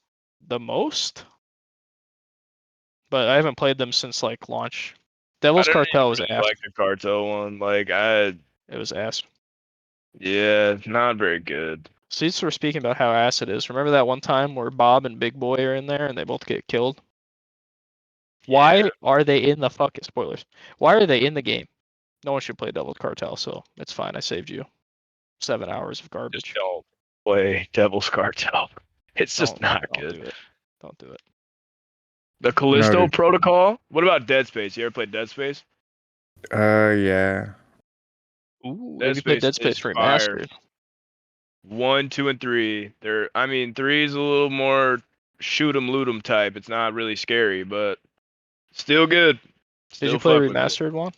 the most, but I haven't played them since like launch. I Devil's didn't Cartel was really ass. like the cartel one. Like It was ass. yeah, not very good. Since we're speaking about how ass it is, remember that one time where Bob and Big Boy are in there and they both get killed? Why are they in the fucking spoilers? Why are they in the game? No one should play Devil's Cartel, so it's fine. I saved you 7 hours of Just garbage. don't play Devil's Cartel. It's just not Don't good. do it. Don't do it. The Callisto Noted. Protocol. What about Dead Space? You ever played Dead Space? Yeah. Ooh, Dead have you played Dead Space Space is fire. Remastered? 1, 2, and 3. I mean, 3 is a little more shoot 'em, loot 'em type. It's not really scary, but still good. Did Still you play fuck with it. Remastered one?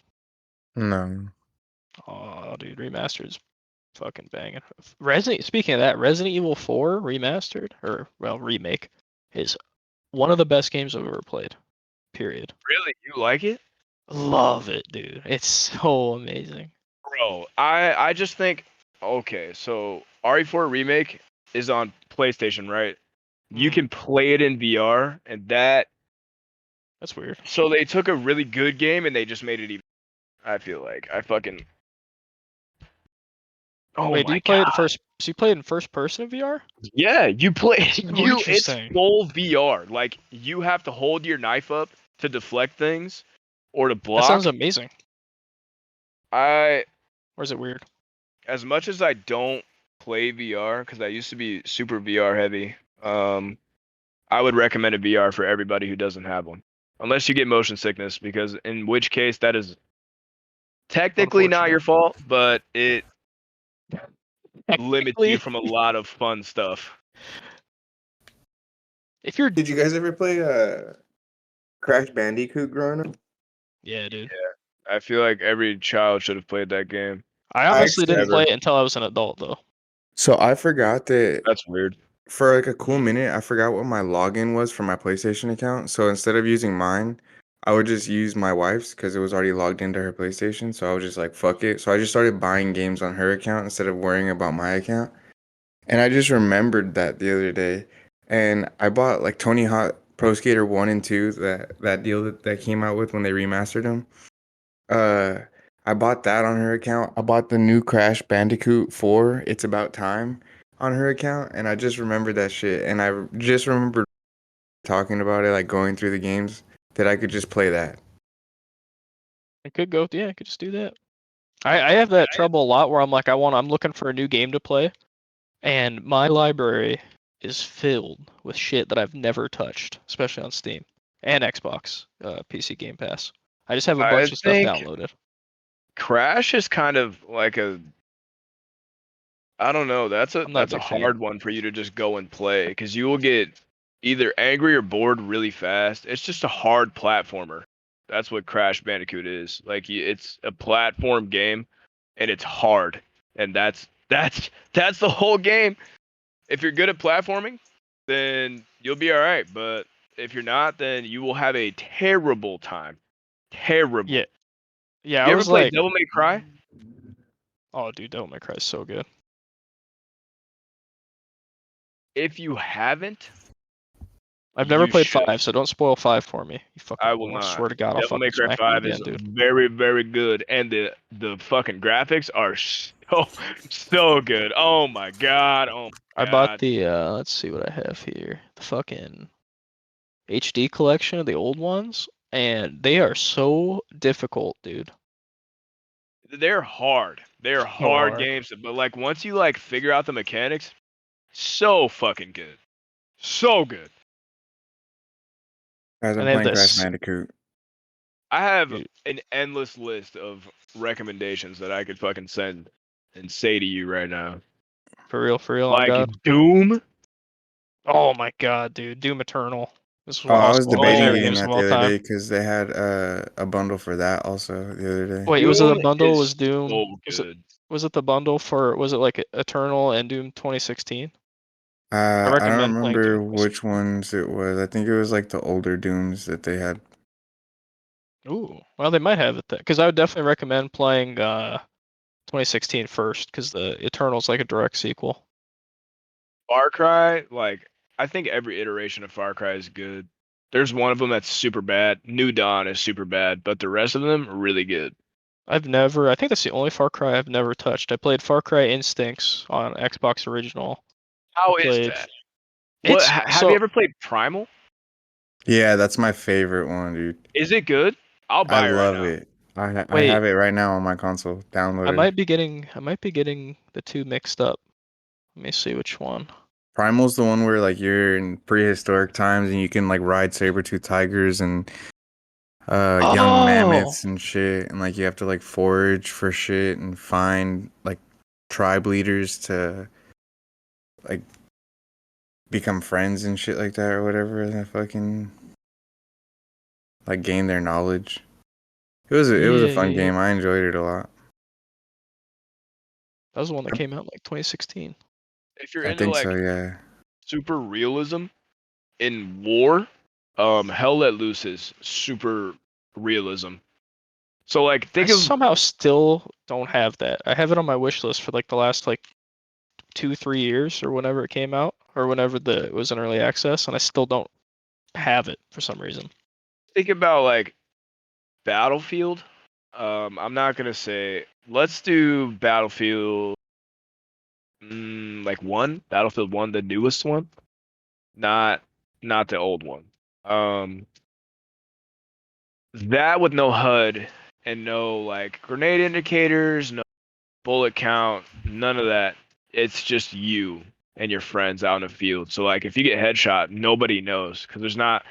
No. Oh, dude, Remastered's fucking banging. Speaking of that, Resident Evil 4 Remastered, or well, remake, is one of the best games I've ever played. Period. Really, you like it, Love it, dude. It's so amazing. bro? I just think okay. So RE4 remake is on PlayStation, right? You Mhm. can play it in VR, and That's weird. so they took a really good game and they just made it even. I feel like I fucking. Oh Wait, do my you play god. it first? So you play it in first person in VR? Yeah, you play you. It's Interesting. full VR. Like you have to hold your knife up to deflect things or to That block. sounds amazing. I Or is it weird? as much as I don't play VR because I used to be super VR heavy. I would recommend a VR for everybody who doesn't have one, unless you get motion sickness, because in which case that is technically not your fault, but it limits you Technically, from a lot of fun stuff. if you're, Did you guys ever play Crash Bandicoot growing up? yeah, dude. I feel like every child should have played that game. I I honestly didn't actually- play it until I was an adult, though. So I forgot that That's weird. for like a cool minute, I forgot what my login was for my PlayStation account. So instead of using mine, I would just use my wife's because it was already logged into her PlayStation. So I was just like, fuck it. So I just started buying games on her account instead of worrying about my account. And I just remembered that the other day. And I bought like Tony Hawk Pro Skater 1 and 2, that deal that came out with when they remastered them. I bought that on her account. I bought the new Crash Bandicoot 4, It's About Time, on her account, and I just remembered that shit. And I just remembered talking about it, like going through the games, that I could just play that. I could go, yeah, I could just do that. I have that trouble a lot where I'm like, I'm looking for a new game to play, and my library is filled with shit that I've never touched, especially on Steam and Xbox, PC Game Pass. I just have a I bunch of stuff think- downloaded. Crash is kind of like I don't know. That's a I'm not a big fan. hard one for you to just go and play because you will get either angry or bored really fast. It's just a hard platformer. That's what Crash Bandicoot is. Like it's a platform game, and it's hard, and that's the whole game. If you're good at platforming, then you'll be all right. But if you're not, then you will have a terrible time. Terrible. Yeah, yeah. You I ever was played like, Devil May Cry? oh, dude, Devil May Cry is so good. If you haven't, I've never You played should. 5, so don't spoil 5 for me. You fucking, I will not. swear to God, I'll Devil fucking May Cry smack 5 you is again, dude. very, very good, and the fucking graphics are so good. Oh my god. Oh I my bought god. the let's see what I have here. The fucking HD collection of the old ones, and they are so difficult, dude. They're hard. They're hard Hard. games, but like once you like figure out the mechanics, so fucking good. So good. Guys, And I'm they have playing Crash this. Bandicoot. I have Dude. an endless list of recommendations that I could fucking send and say to you right now. For real, on Like God. Doom. Oh my God, dude. Doom Eternal. This is Oh, one I of was my debating Oh, favorite getting games of that all the other time. day because they had a bundle for that also the other day. Wait, was it a Doom bundle? Was is Doom? so Was it? good. Was it the bundle for? Was it like Eternal and Doom 2016? I I don't recommend playing Doom remember which 2016. ones it was. I think it was like the older Dooms that they had. Ooh, well they might have it then, because I would definitely recommend playing 2016 first, because the Eternal's like a direct sequel. Far Cry, like I think every iteration of Far Cry is good. There's one of them that's super bad. New Dawn is super bad, but the rest of them are really good. I think that's the only Far Cry I've never touched. I played Far Cry Instincts on Xbox Original. I How is played. that? What It's have you so ever played Primal? Yeah, that's my favorite one, dude. Is it good? I'll I buy it right love now. it. I wait. have it right now on my console I downloaded. might be getting the two mixed up. Let me see which one. Primal's the one where like you're in prehistoric times and you can like ride saber-tooth tigers and young Oh, mammoths and shit, and like you have to like forage for shit and find like tribe leaders to like become friends and shit like that or whatever, and fucking like gain their knowledge. It was a fun yeah. game. I enjoyed it a lot. That was the one that came out in like 2016. If you're I into think so, like yeah. super realism in war, Hell Let Loose is super realism. So like I think of somehow still don't have that. I have it on my wish list for like the last like 2-3 years or whenever it came out or whenever it was in early access, and I still don't have it for some reason. think about like Battlefield. I'm not gonna say let's do Battlefield like one, Battlefield 1, the newest one, not not the old one. Um, that with no HUD and no like grenade indicators, no bullet count, none of that. It's just you and your friends out in the field. So like if you get headshot, nobody knows because there's not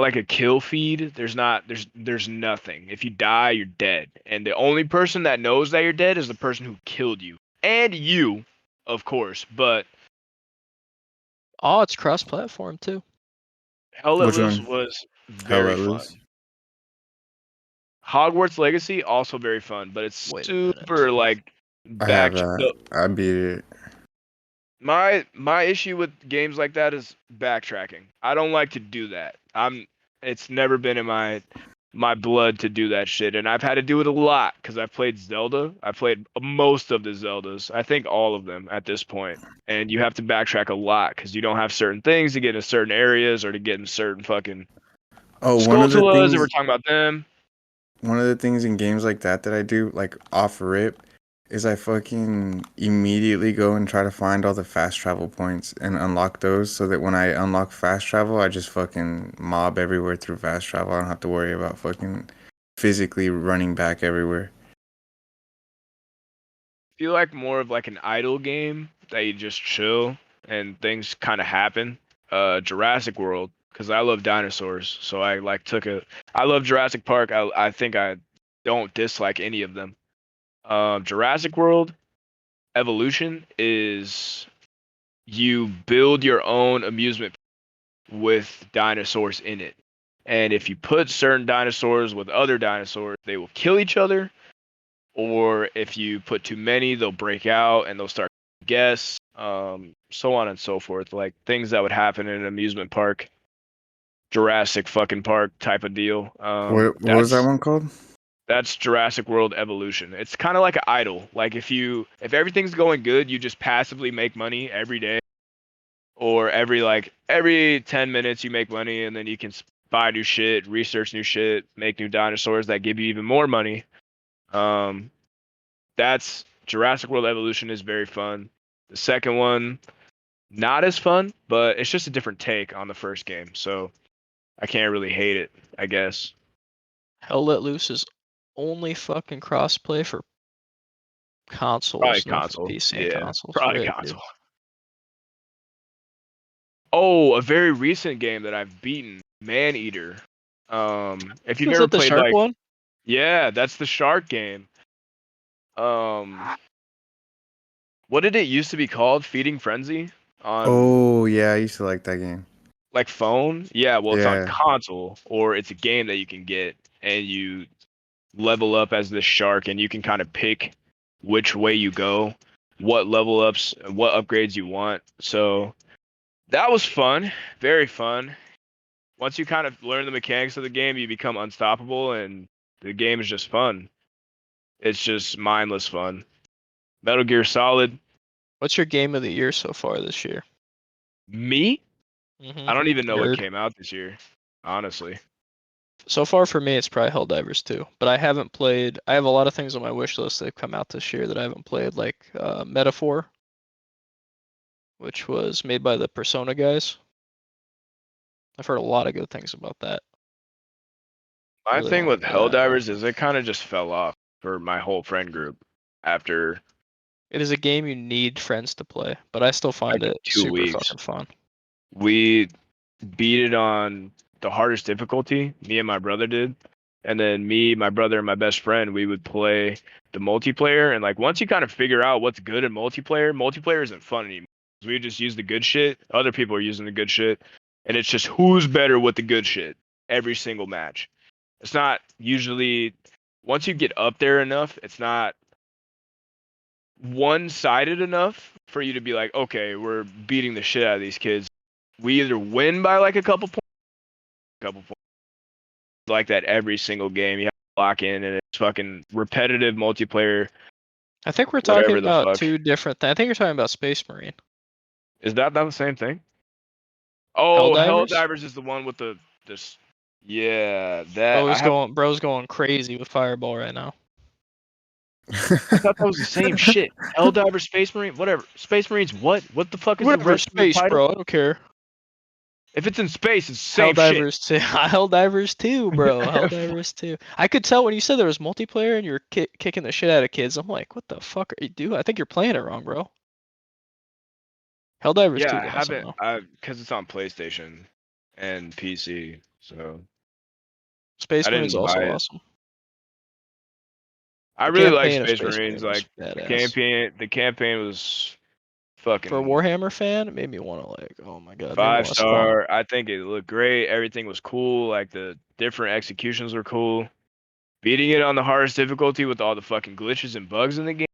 like a kill feed. There's nothing. If you die, you're dead. And the only person that knows that you're dead is the person who killed you. And you, of course. But Oh, it's cross-platform too. Hell Let Which Loose one? was Hell very Let fun. Loose. Hogwarts Legacy also very fun, but it's Wait a minute. super like I have back. that. I beat it. My issue with games like that is backtracking. I don't like to do that. It's never been in my blood to do that shit, and I've had to do it a lot because I've played Zelda. I played most of the Zeldas. I think all of them at this point, and you have to backtrack a lot because you don't have certain things to get in certain areas or to get in certain fucking Oh, Skulltulas. If we're talking about them, one of the things in games like that I do, like off rip, is I fucking immediately go and try to find all the fast travel points and unlock those so that when I unlock fast travel, I just fucking mob everywhere through fast travel. I don't have to worry about fucking physically running back everywhere. feel like more of like an idle game that you just chill and things kind of happen. Jurassic World, because I love dinosaurs, so I like took a. I love Jurassic Park. I think I don't dislike any of them. Jurassic World Evolution is you build your own amusement with dinosaurs in it, and if you put certain dinosaurs with other dinosaurs, they will kill each other, or if you put too many, they'll break out and they'll start to guess, so on and so forth. Like things that would happen in an amusement park, Jurassic fucking Park type of deal. What was that one called? That's Jurassic World Evolution. It's kind of like an idol. Like if everything's going good, you just passively make money every day, or every 10 minutes you make money, and then you can buy new shit, research new shit, make new dinosaurs that give you even more money. Um, that's Jurassic World Evolution is very fun. The second one, not as fun, but it's just a different take on the first game. So I can't really hate it, I guess. Hell Let Loose is only fucking crossplay for Probably consoles, no for console. PC and Yeah, consoles. probably Right, console. Oh, a very recent game that I've beaten, Maneater. If you've dude. Is never that the played shark like, one? yeah, that's the shark game. What did it used to be called? Feeding Frenzy on Oh yeah, I used to like that game. like phone? Yeah, well, it's on Yeah. console, or it's a game that you can get and you level up as the shark, and you can kind of pick which way you go, what level ups, what upgrades you want. So that was fun, very fun. Once you kind of learn the mechanics of the game, you become unstoppable, and the game is just fun. It's just mindless fun. Metal Gear Solid, What's your game of the year so far this year? me? Mm-hmm. I don't even know what Nerd. came out this year, honestly. So far for me, it's probably Helldivers 2. But I haven't played. I have a lot of things on my wish list that have come out this year that I haven't played, like Metaphor, which was made by the Persona guys. I've heard a lot of good things about that. My Really thing want with to play that. Helldivers is it kind of just fell off for my whole friend group after It is a game you need friends to play, but I still find like it 2 super weeks. fucking fun. We beat it on the hardest difficulty, me and my brother did. And then me, my brother, and my best friend, we would play the multiplayer. And like once you kind of figure out what's good in multiplayer, multiplayer isn't fun anymore. We just use the good shit. Other people are using the good shit. And it's just who's better with the good shit every single match. It's not usually once you get up there enough, it's not one-sided enough for you to be like, okay, we're beating the shit out of these kids. We either win by like a couple points, like that every single game. You have to lock in, and it's fucking repetitive multiplayer. I think we're talking Whatever the about fuck. two different things. I think you're talking about Space Marine. Is that not the same thing? Oh, Helldivers? Helldivers is the one with the this. Yeah, that I have. Bro's going crazy with Fireball right now. I thought that was the same shit. Helldivers, Space Marine, whatever. Space Marines, what? What the fuck is the Whatever, rest of the space, title? bro. I don't care. If it's in space, it's the same shit. Helldivers 2. Helldivers 2, bro. Helldivers 2. I could tell when you said there was multiplayer and you're kicking the shit out of kids. I'm like, what the fuck are you doing? I think you're playing it wrong, bro. Helldivers Yeah, 2 I is awesome, haven't. though. Because it's on PlayStation and PC, so Space I Marine's didn't buy also it. awesome. I The really like campaign of Space Space Marines. Marine was Like badass. the campaign was For a fucking Warhammer fan, it made me want to like, oh my god, made me five want to spawn. star. I think it looked great. Everything was cool. Like the different executions were cool. Beating it on the hardest difficulty with all the fucking glitches and bugs in the game,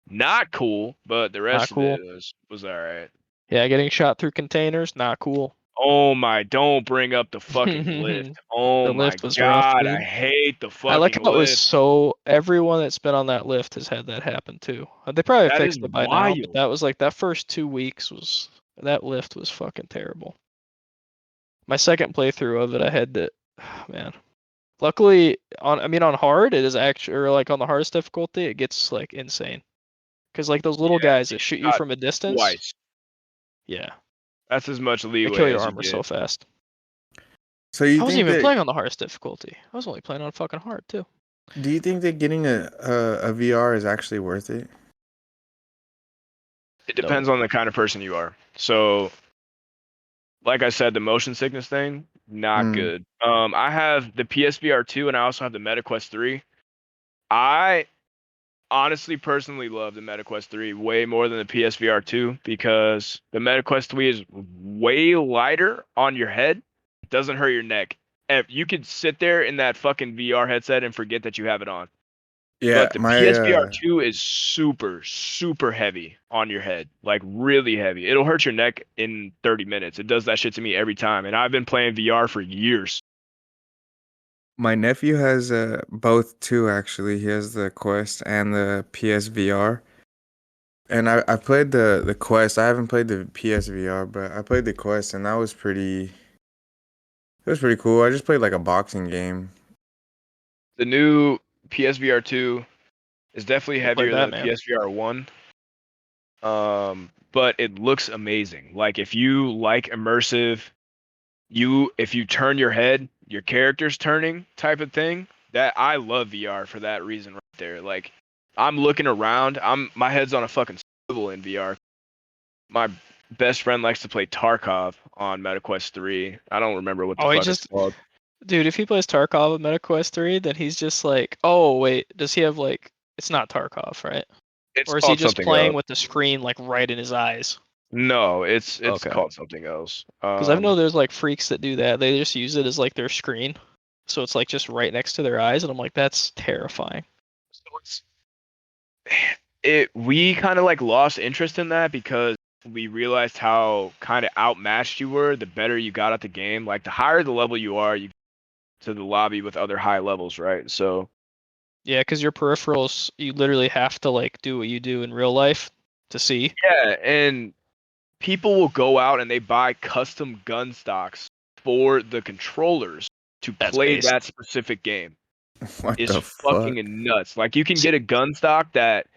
not cool. But the Not rest of it cool. was all right. Yeah, getting shot through containers, not cool. Oh my! Don't bring up the fucking lift. Oh The my lift was rough, god! I dude. hate the I like fucking how it was lift. so. Everyone that's been on that lift has had that happen too. They probably That is fixed it by now, but wild. that was like that first 2 weeks was that lift was fucking terrible. My second playthrough of it, I had to, man. Luckily, on hard, it is actually or like on the hardest difficulty, it gets like insane. Cause like those little Yeah, guys that shoot you shot from a distance, twice. yeah, That's as much they kill leeway your as you armor so get. fast. So you I wasn't think even that? playing on the hardest difficulty. I was only playing on fucking hard too. Do you think that getting a VR is actually worth it? It No. depends on the kind of person you are. So, like I said, the motion sickness thing, not Mm. good. I have the PSVR 2 and I also have the MetaQuest 3. I honestly personally love the MetaQuest 3 way more than the PSVR 2 because the MetaQuest 3 is way lighter on your head. It doesn't hurt your neck. If you could sit there in that fucking VR headset and forget that you have it on. Yeah, But the my PSVR 2 is super, super heavy on your head. Like really heavy. It'll hurt your neck in 30 minutes. It does that shit to me every time. And I've been playing VR for years. my nephew has both too actually. He has the Quest and the PSVR. And I played the Quest. I haven't played the PSVR, but I played the Quest and that was pretty it was pretty cool. I just played like a boxing game. The new PSVR 2 It's definitely I played heavier that, than man. PSVR 1. But it looks amazing. Like if you like immersive, if you turn your head, your character's turning type of thing. That I love VR for that reason right there. Like I'm looking around, my head's on a fucking swivel in VR. My best friend likes to play Tarkov on MetaQuest 3. I don't remember what the Oh, he fuck it's just, called. dude, if he plays Tarkov at MetaQuest 3, then he's just like, oh wait, does he have like? It's not Tarkov, right? It's Or is he called just something playing else. with the screen like right in his eyes? No, it's Okay. called something else. Because I know there's like freaks that do that. They just use it as like their screen, so it's like just right next to their eyes, and I'm like, that's terrifying. So we kind of like lost interest in that because we realized how kind of outmatched you were the better you got at the game. Like the higher the level you are, you to the lobby with other high levels, right? So Yeah, because your peripherals, you literally have to like do what you do in real life to see. yeah, and people will go out and they buy custom gun stocks for the controllers to That's play based. that specific game. What Is the fucking fuck? nuts. Like you can get a gun stock that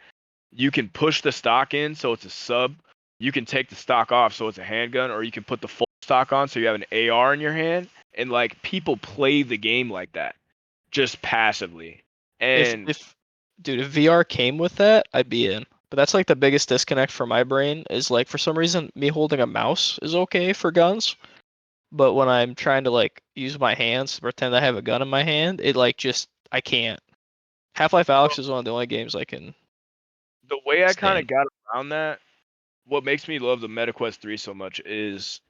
you can push the stock in so it's a sub. You can take the stock off so it's a handgun, or you can put the full stock on so you have an AR in your hand. And like people play the game like that, just passively. If And if dude, if VR came with that, I'd be in. But that's like the biggest disconnect for my brain is like for some reason me holding a mouse is okay for guns, but when I'm trying to like use my hands to pretend I have a gun in my hand, it like just I can't. Half-Life Alyx is one of the only games I can the way I kind stand. of got around that, what makes me love the MetaQuest 3 so much is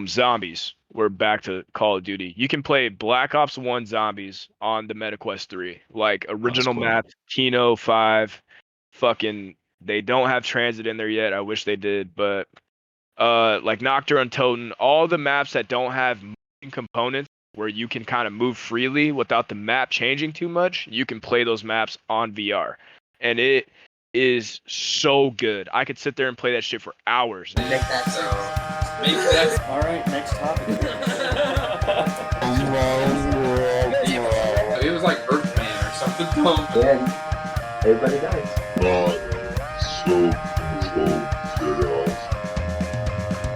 zombies. We're back to Call of Duty. You can play Black Ops 1 zombies on the MetaQuest 3. Like That's original cool. map, Kino 5, fucking they don't have transit in there yet. I wish they did, but like Nocturne and Toten, all the maps that don't have moving components where you can kind of move freely without the map changing too much, you can play those maps on VR. And it is so good. I could sit there and play that shit for hours. Make that so. All right, next topic. It was like Earthman or something dumb. Yeah, everybody dies. So